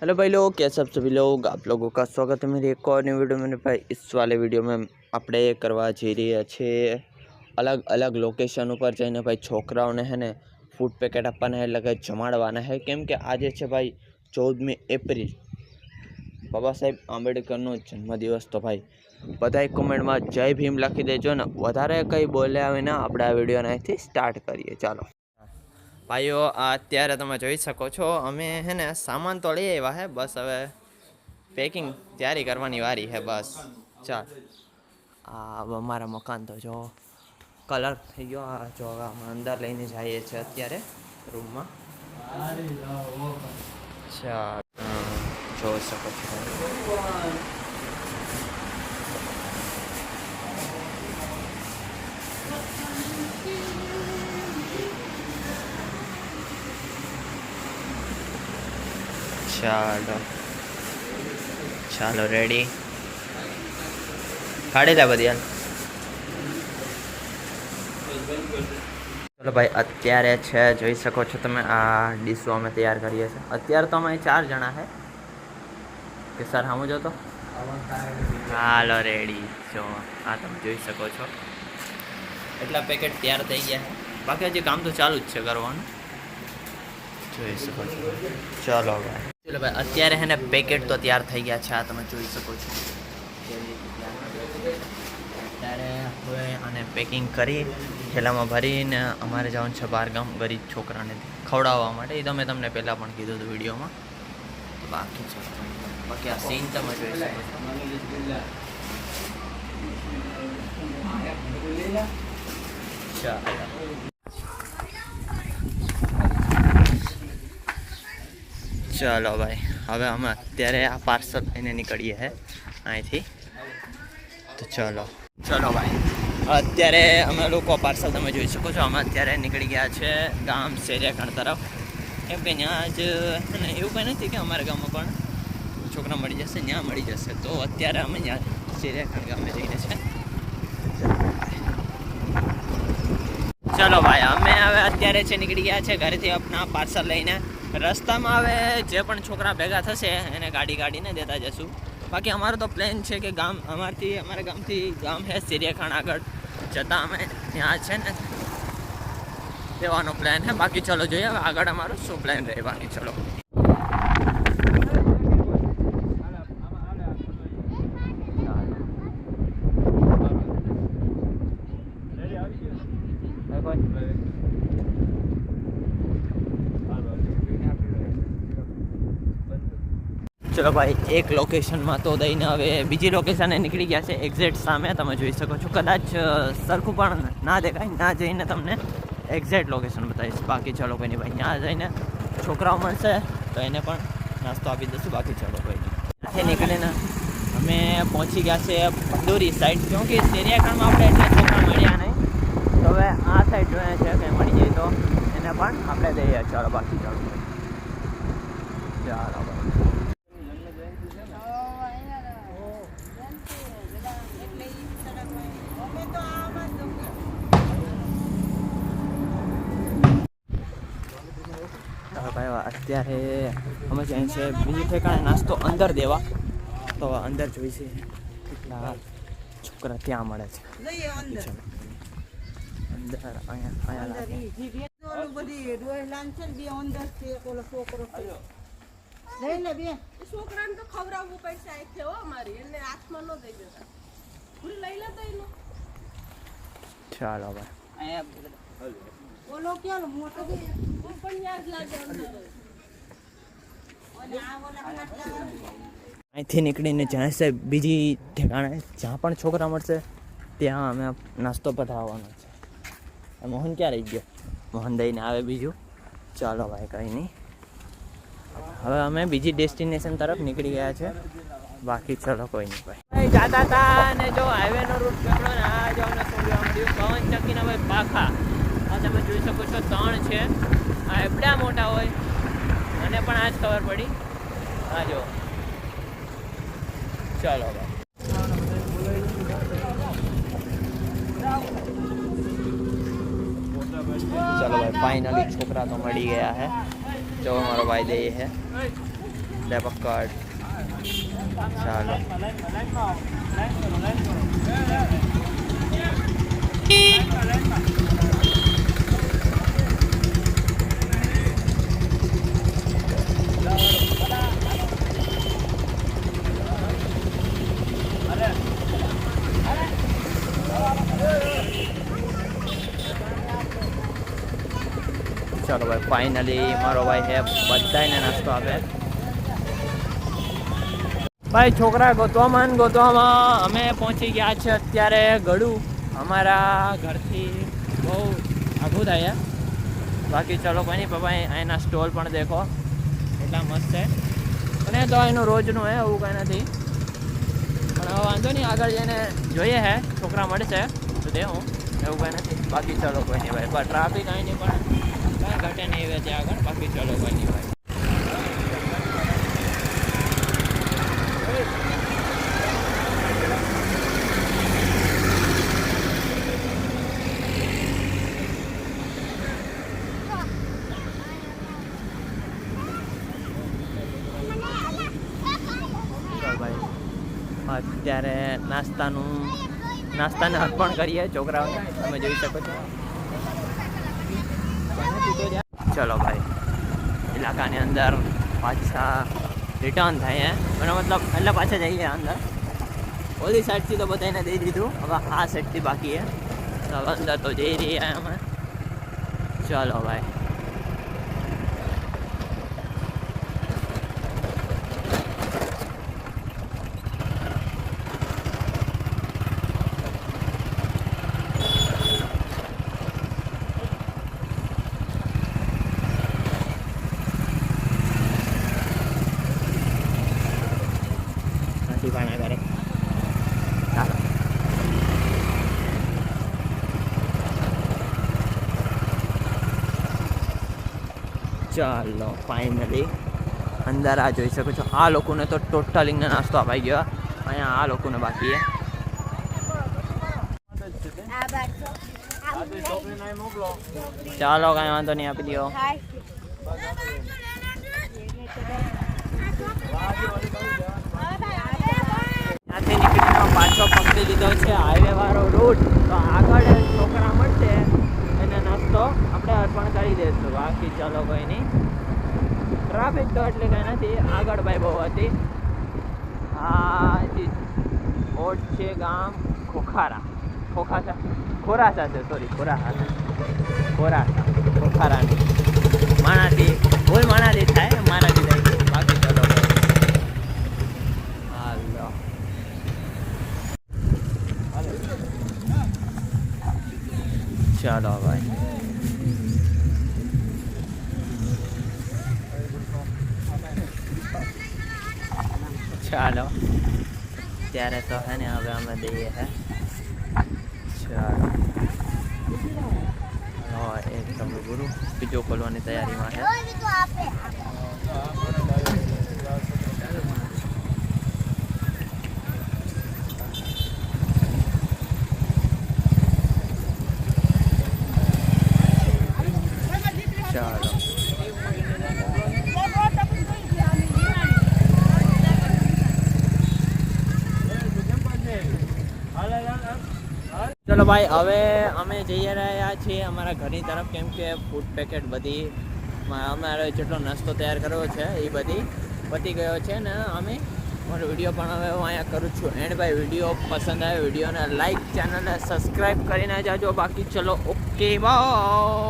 Hello भाई लोग, कैसे आप सभी लोग। आप लोगों का स्वागत है मेरी एक और नई वीडियो में। भाई इस वाले वीडियो में આપણે કરવા જઈ રહ્યા છે અલગ અલગ લોકેશન ઉપર જઈને ભાઈ છોકરાઓને હે ને ફૂડ પેકેટ આપવાના એટલે કે જમાડવાના છે, કેમ કે આજે છે ભાઈ 14મી એપ્રિલ, બાબા સાહેબ આંબેડકરનો જન્મદિવસ। તો ભાઈ બધાય કોમેન્ટમાં જય ભીમ લખી દેજો ને। વધારે કંઈ બોલ્યા વિના આપણે આ વિડીયોને અહીંથી સ્ટાર્ટ કરીએ। ચાલો ભાઈઓ, અત્યારે તમે જોઈ શકો છો અમે હે ને સામાન તો લઈ આવ્યા હે, બસ હવે પેકિંગ તૈયારી કરવાની વારી હે બસ। ચાલ આ અમારા મકાન તો જો કલર થઈ ગયો। આ જો હવે અમે અંદર લઈને જઈએ છીએ અત્યારે રૂમમાં। ચાલ જોઈ શકો છો। ચાલો ચાલો રેડી કાઢી લે બધી હાલ। ચલો ભાઈ, અત્યારે છે જોઈ શકો છો તમે આ ડીશો અમે તૈયાર કરીએ છીએ। અત્યારે તો અમે 4 જણા છે કે સર સામું જો તો હાલો રેડી। જો આ તમે જોઈ શકો છો એટલા પેકેટ તૈયાર થઈ ગયા છે, બાકી હજી કામ તો ચાલુ જ છે કરવાનું, જોઈ શકો છો। ચલો ભાઈ, ચલો ભાઈ અત્યારે હે ને પેકેટ તો તૈયાર થઈ ગયા છે, આ તમે જોઈ શકો છો। અત્યારે હવે આને પેકિંગ કરી થેલામાં ભરીને અમારે જવાનું છે બહાર ગામ ગરીબ છોકરાને ખવડાવવા માટે। એ તો મેં તમને પહેલાં પણ કીધું હતું વિડીયોમાં। તો બાકી છે બાકી આ સીન તમે જોઈ શકો છો। ચાલો ભાઈ, હવે અમે અત્યારે આ પાર્સલ લઈને નીકળીએ છીએ અહીંથી। તો ચલો ચલો ભાઈ, અત્યારે અમે લોકો પાર્સલ તમે જોઈ શકો છો અમે અત્યારે નીકળી ગયા છે ગામ શેરિયાખંડ તરફ, કેમ કે ત્યાં જ અને એવું કંઈ નથી કે અમારા ગામમાં પણ છોકરા મળી જશે, ત્યાં મળી જશે। તો અત્યારે અમે ત્યાં શેરિયાખંડ ગામે જઈને છે। ચલો ભાઈ, અમે હવે અત્યારે છે નીકળી ગયા છે ઘરેથી આપણા પાર્સલ લઈને। રસ્તામાં હવે જે પણ છોકરા ભેગા થશે એને ગાડી કાઢીને દેતા જશું। બાકી અમારો તો પ્લાન છે કે અમારા ગામથી ગામ છે શેરિયાખંડ આગળ જતાં અમે ત્યાં છે ને દેવાનો પ્લાન છે। બાકી ચલો જોઈએ હવે આગળ અમારો શું પ્લાન રહે બાકી। ચલો ચલો ભાઈ, એક લોકેશનમાં તો દઈને હવે બીજી લોકેશને નીકળી ગયા છે એક્ઝેક્ટ સામે તમે જોઈ શકો છો। કદાચ સરખું પણ ના દેખાય, ના જઈને તમને એક્ઝેક્ટ લોકેશન બતાવીશ। બાકી ચલો કોઈ નહીં ભાઈ, ત્યાં જઈને છોકરાઓ મળશે તો એને પણ નાસ્તો આપી દઈશું। બાકી ચલો કોઈ નહીં, ત્યાંથી નીકળીને અમે પહોંચી ગયા છે પંડોરી સાઈડ, કેમકે શેરિયાખંડમાં આપણે એટલા છોકરા મળ્યા નહીં, તો હવે આ સાઈડ જોઈએ છે કંઈ મળી જાય તો એને પણ આપણે દઈએ। ચાલો બાકી ચલો ભાઈ, ચાલો ભાઈ। ભાઈ અત્યારે અમે જાય છે બીજી ઠેકાણે નાસ્તો અંદર દેવા, તો અંદર જોઈશે કેટલા છોકરા ત્યાં મળે છે અંદર। છોકરાને તો ખવડાવવું પડશે છે હો મારી, એને હાથમાં ન દઈ દેતા, પૂરી લઈ લેતા એનો। ચાલો ભાઈ, ઓલો ક્યાં મોટો પણ યાદ લાગે અંદર। અહીંથી નીકળીને જાય છે બીજી ઠેકાણે જ્યાં પણ છોકરા મળશે ત્યાં અમે નાસ્તો પધારવાનો છે। મોહન ક્યાં રહી ગયો? મોહન દઈને આવે બીજું। ચાલો ભાઈ કંઈ નહીં, હવે અમે બીજી ડેસ્ટિનેશન તરફ નીકળી ગયા છે। બાકી ચલો કોઈ નહીં ભાઈ, જાતા હતા ને જો હાઈવેનો રૂટ પકડો ને આ જો અમને શું જોવા મળ્યું પવનચક્કીના ભાઈ પાખા। આ તમે જોઈ શકો છો 3 છે, આ એટલા મોટા હોય મને પણ આ જ ખબર પડી। હા જો ચાલો ભાઈ, चलो भाई फाइनली छोकरा तो मड़ी गया है जो हमारा भाई दे है લે પકડ. ચાલો ચલો ભાઈ ફાઇનલી મારો ભાઈ હે બધાને નાસ્તો આપે. ભાઈ છોકરા ગોતવામાં અમે પહોંચી ગયા છે અત્યારે ગળું. અમારા ઘરથી બહુ આઘું થાય. બાકી ચલો કોઈ નહીં પપ્પા, અહીંના સ્ટોલ પણ દેખો એટલા મસ્ત છે. અને તો એનું રોજનું હે, એવું કંઈ નથી. પણ હવે વાંધો નહીં, આગળ જઈને જોઈએ હે છોકરા મળશે તો દેવું, એવું કંઈ નથી. બાકી ચલો કોઈ નહીં ભાઈ, પણ ટ્રાફિક અહીં નહીં પણ કાંઈ ઘટે નહીં હવે ત્યાં આગળ. બાકી ચલો કોઈ નહીં ભાઈ. અત્યારે નાસ્તાને અર્પણ કરીએ છોકરાઓને, તમે જોઈ શકો છો. ચલો ભાઈ ઇલાકાની અંદર પાછા રિટર્ન થાય એનો મતલબ એટલે પાછા જઈએ અંદર. ઓલી સાઈડથી તો બધાને દઈ દીધું, હવે આ સાઈડથી બાકી હે. હવે અંદર તો જઈ રહ્યા અમે. ચલો ભાઈ પાણા કરે. ચાલો ચાલો ફાઇનલી અંદર આ જોઈ શકો છો. આ લોકોને તો ટોટલિંગને નાસ્તો અપાઈ ગયો. અહીંયા આ લોકોને બાકી છે. ચાલો કાંઈ વાંધો નહીં, આપી દો. ત્યાંથી નીકળીને પાછો પકડી લીધો છે હાઈવે વાળો રૂટ. તો આગળ છોકરા મળશે એને નાસ્તો આપણે અર્પણ કરી દઈશું. બાકી ચાલો કોઈ નહીં, ટ્રાફિક તો એટલે કંઈ નથી. આગળ ભાઈ બહુ હતી. હા ઓટ છે ગામ ખોરાસા છે, સોરી ખોખારાની માણાથી ભૂલ માણાથી થાય, માણાથી થાય. બાકી ચલો હાલો ચાલો ભાઈ ચાલો ત્યારે તો હે ને હવે અમે દઈએ હે. ચાલો એકદમ ગુરુ બીજો ખોલવાની તૈયારીમાં છે. ચાલો ચલો ભાઈ હવે અમે જઈ રહ્યા છીએ અમારા ઘરની તરફ, કેમ કે ફૂડ પેકેટ બધી અમારે જેટલો નાસ્તો તૈયાર કર્યો છે એ બધી પતી ગયો છે ને અમે મારો વિડીયો પણ હવે હું અહીંયા કરું છું એન્ડ. ભાઈ વિડીયો પસંદ આવે વિડીયોને લાઈક, ચેનલને સબસ્ક્રાઈબ કરીને જાજો. બાકી ચલો ઓકે બાય.